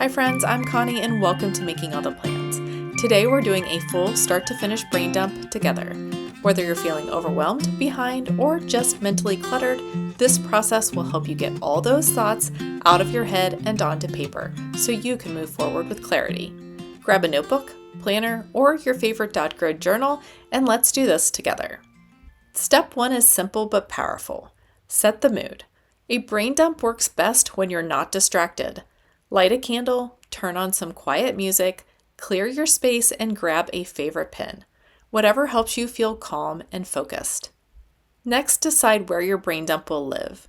Hi friends, I'm Connie and welcome to Making All the Plans. Today we're doing a full start to finish brain dump together. Whether you're feeling overwhelmed, behind, or just mentally cluttered, this process will help you get all those thoughts out of your head and onto paper so you can move forward with clarity. Grab a notebook, planner, or your favorite dot grid journal and let's do this together. Step 1 is simple but powerful. Set the mood. A brain dump works best when you're not distracted. Light a candle, turn on some quiet music, clear your space, and grab a favorite pen. Whatever helps you feel calm and focused. Next, decide where your brain dump will live.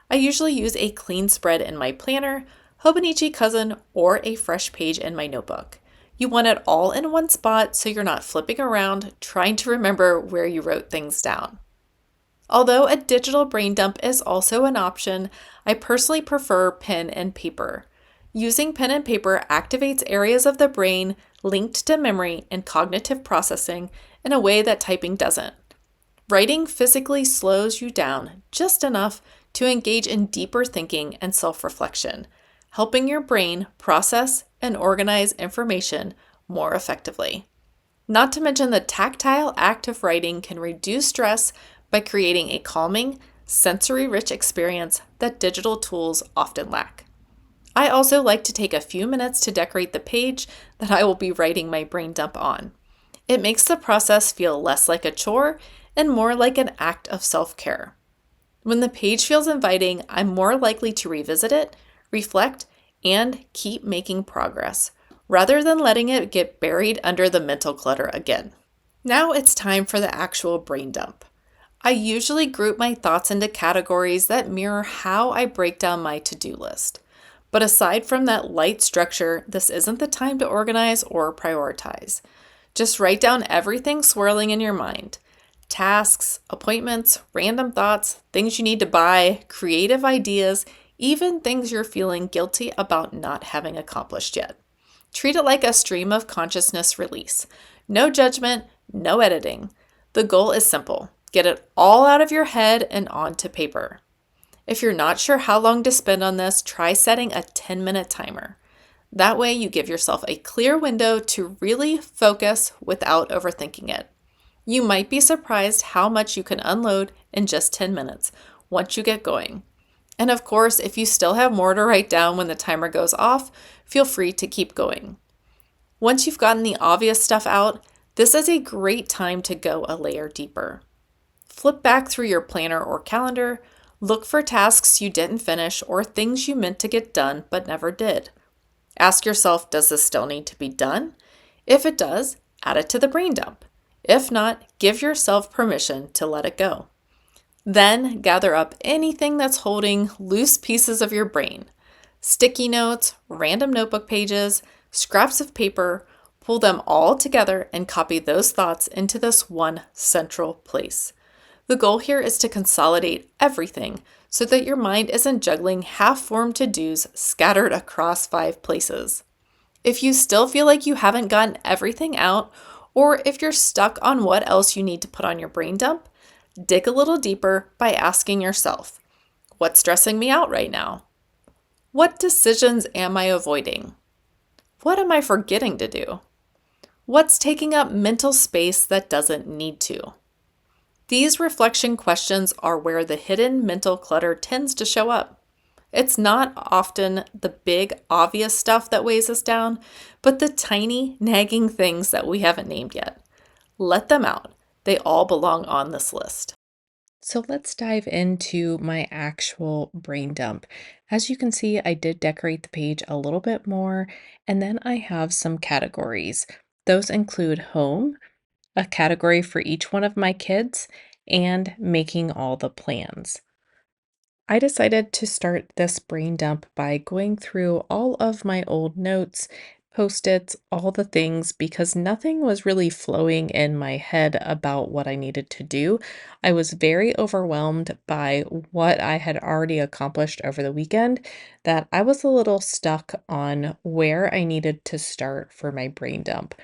I usually use a clean spread in my planner, Hobonichi Cousin, or a fresh page in my notebook. You want it all in one spot so you're not flipping around trying to remember where you wrote things down. Although a digital brain dump is also an option, I personally prefer pen and paper. Using pen and paper activates areas of the brain linked to memory and cognitive processing in a way that typing doesn't. Writing physically slows you down just enough to engage in deeper thinking and self-reflection, helping your brain process and organize information more effectively. Not to mention the tactile act of writing can reduce stress by creating a calming, sensory-rich experience that digital tools often lack. I also like to take a few minutes to decorate the page that I will be writing my brain dump on. It makes the process feel less like a chore and more like an act of self-care. When the page feels inviting, I'm more likely to revisit it, reflect, and keep making progress, rather than letting it get buried under the mental clutter again. Now it's time for the actual brain dump. I usually group my thoughts into categories that mirror how I break down my to-do list. But aside from that light structure, this isn't the time to organize or prioritize. Just write down everything swirling in your mind. Tasks, appointments, random thoughts, things you need to buy, creative ideas, even things you're feeling guilty about not having accomplished yet. Treat it like a stream of consciousness release. No judgment, no editing. The goal is simple. Get it all out of your head and onto paper. If you're not sure how long to spend on this, try setting a 10-minute timer. That way you give yourself a clear window to really focus without overthinking it. You might be surprised how much you can unload in just 10 minutes once you get going. And of course, if you still have more to write down when the timer goes off, feel free to keep going. Once you've gotten the obvious stuff out, this is a great time to go a layer deeper. Flip back through your planner or calendar. Look for tasks you didn't finish or things you meant to get done but never did. Ask yourself, does this still need to be done? If it does, add it to the brain dump. If not, give yourself permission to let it go. Then gather up anything that's holding loose pieces of your brain. Sticky notes, random notebook pages, scraps of paper, pull them all together and copy those thoughts into this one central place. The goal here is to consolidate everything so that your mind isn't juggling half-formed to-dos scattered across 5 places. If you still feel like you haven't gotten everything out, or if you're stuck on what else you need to put on your brain dump, dig a little deeper by asking yourself, what's stressing me out right now? What decisions am I avoiding? What am I forgetting to do? What's taking up mental space that doesn't need to? These reflection questions are where the hidden mental clutter tends to show up. It's not often the big, obvious stuff that weighs us down, but the tiny, nagging things that we haven't named yet. Let them out. They all belong on this list. So let's dive into my actual brain dump. As you can see, I did decorate the page a little bit more, and then I have some categories. Those include home, a category for each one of my kids, and making all the plans. I decided to start this brain dump by going through all of my old notes, post-its, all the things, because nothing was really flowing in my head about what I needed to do. I was very overwhelmed by what I had already accomplished over the weekend that I was a little stuck on where I needed to start for my brain dump.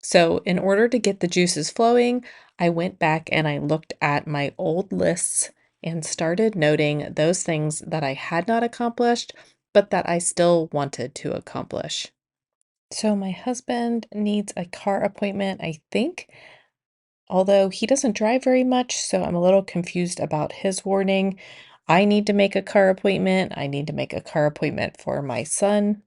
So, in order to get the juices flowing, I went back and I looked at my old lists and started noting those things that I had not accomplished but that I still wanted to accomplish. So my husband needs a car appointment, I think, although he doesn't drive very much, so I'm a little confused about his warning. I need to make a car appointment. I need to make a car appointment for my son.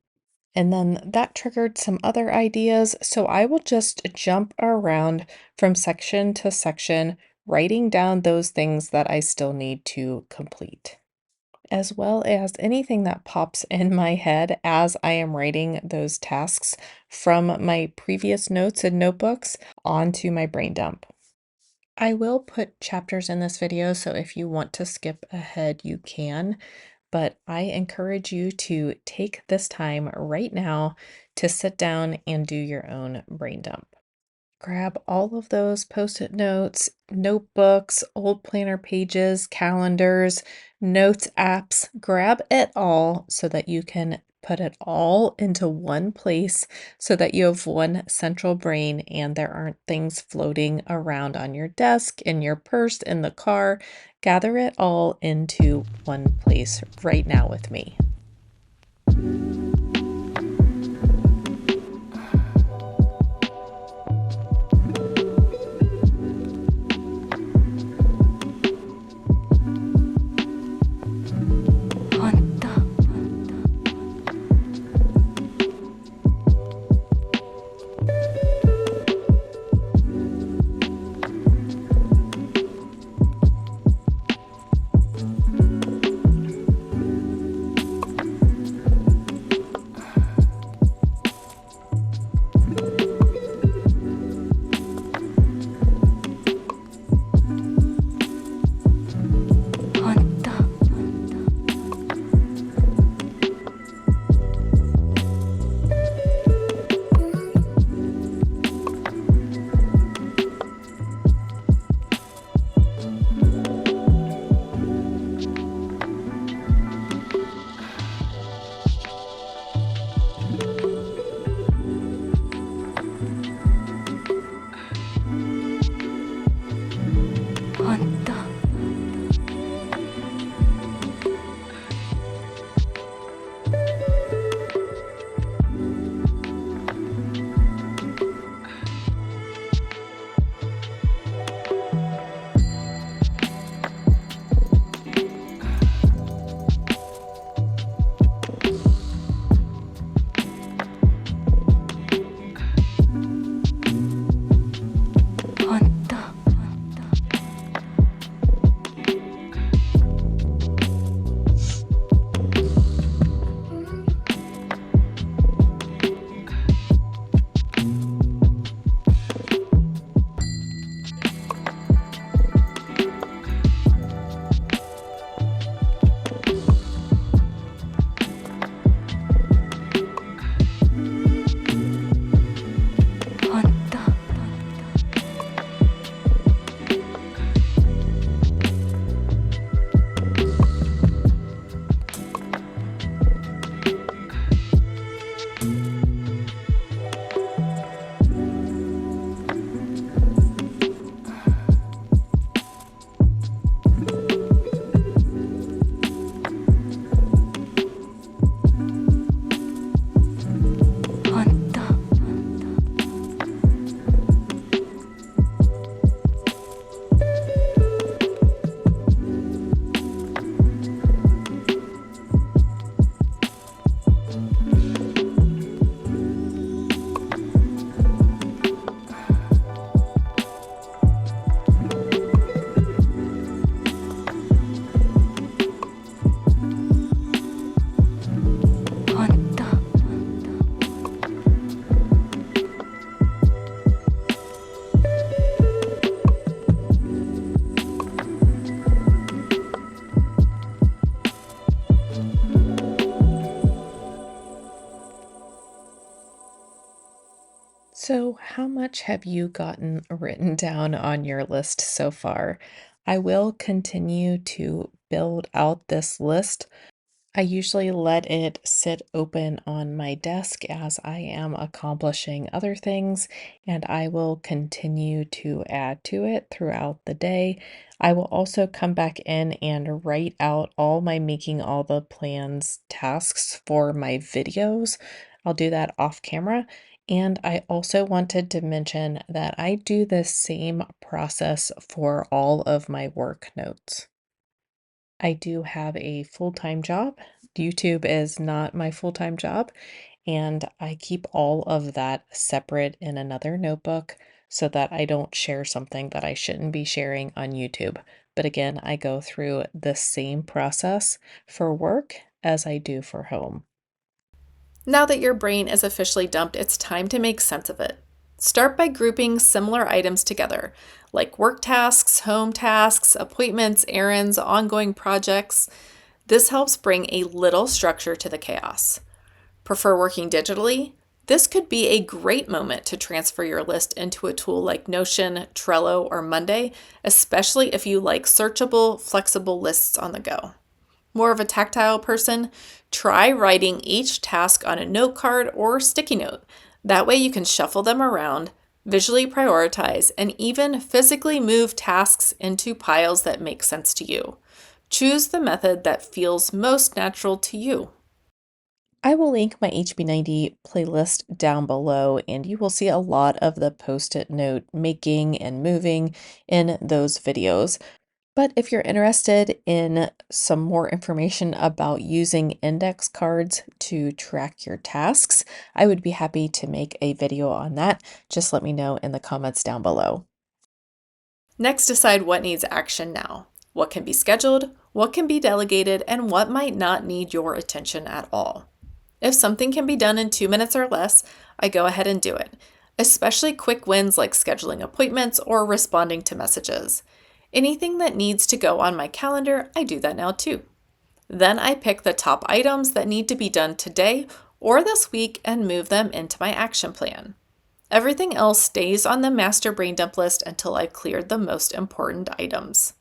And then that triggered some other ideas, so I will just jump around from section to section, writing down those things that I still need to complete, as well as anything that pops in my head as I am writing those tasks from my previous notes and notebooks onto my brain dump. I will put chapters in this video, so if you want to skip ahead, you can, but I encourage you to take this time right now to sit down and do your own brain dump. Grab all of those post-it notes, notebooks, old planner pages, calendars, notes apps. Grab it all so that you can put it all into one place so that you have one central brain and there aren't things floating around on your desk, in your purse, in the car. Gather it all into one place right now with me. So, how much have you gotten written down on your list so far? I will continue to build out this list. I usually let it sit open on my desk as I am accomplishing other things, and I will continue to add to it throughout the day. I will also come back in and write out all my making all the plans tasks for my videos. I'll do that off camera. And I also wanted to mention that I do the same process for all of my work notes. I do have a full-time job. YouTube is not my full-time job, and I keep all of that separate in another notebook so that I don't share something that I shouldn't be sharing on YouTube. But again, I go through the same process for work as I do for home. Now that your brain is officially dumped, it's time to make sense of it. Start by grouping similar items together, like work tasks, home tasks, appointments, errands, ongoing projects. This helps bring a little structure to the chaos. Prefer working digitally? This could be a great moment to transfer your list into a tool like Notion, Trello, or Monday, especially if you like searchable, flexible lists on the go. More of a tactile person? Try writing each task on a note card or sticky note. That way you can shuffle them around, visually prioritize, and even physically move tasks into piles that make sense to you. Choose the method that feels most natural to you. I will link my HB90 playlist down below, and you will see a lot of the post-it note making and moving in those videos. But if you're interested in some more information about using index cards to track your tasks, I would be happy to make a video on that. Just let me know in the comments down below. Next, decide what needs action now. What can be scheduled, what can be delegated, and what might not need your attention at all. If something can be done in 2 minutes or less, I go ahead and do it, especially quick wins like scheduling appointments or responding to messages. Anything that needs to go on my calendar, I do that now too. Then I pick the top items that need to be done today or this week and move them into my action plan. Everything else stays on the master brain dump list until I've cleared the most important items.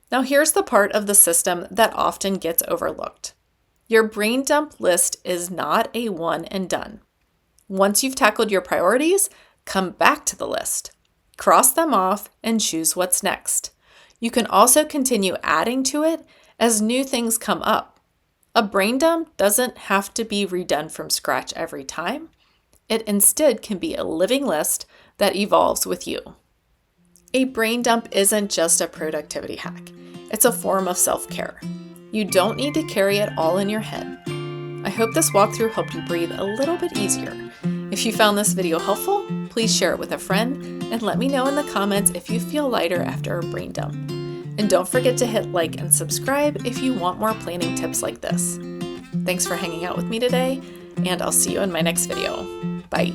Now here's the part of the system that often gets overlooked. Your brain dump list is not a one and done. Once you've tackled your priorities, come back to the list. Cross them off and choose what's next. You can also continue adding to it as new things come up. A brain dump doesn't have to be redone from scratch every time. It instead can be a living list that evolves with you. A brain dump isn't just a productivity hack. It's a form of self-care. You don't need to carry it all in your head. I hope this walkthrough helped you breathe a little bit easier. If you found this video helpful, please share it with a friend and let me know in the comments if you feel lighter after a brain dump. And don't forget to hit like and subscribe if you want more planning tips like this. Thanks for hanging out with me today, and I'll see you in my next video. Bye.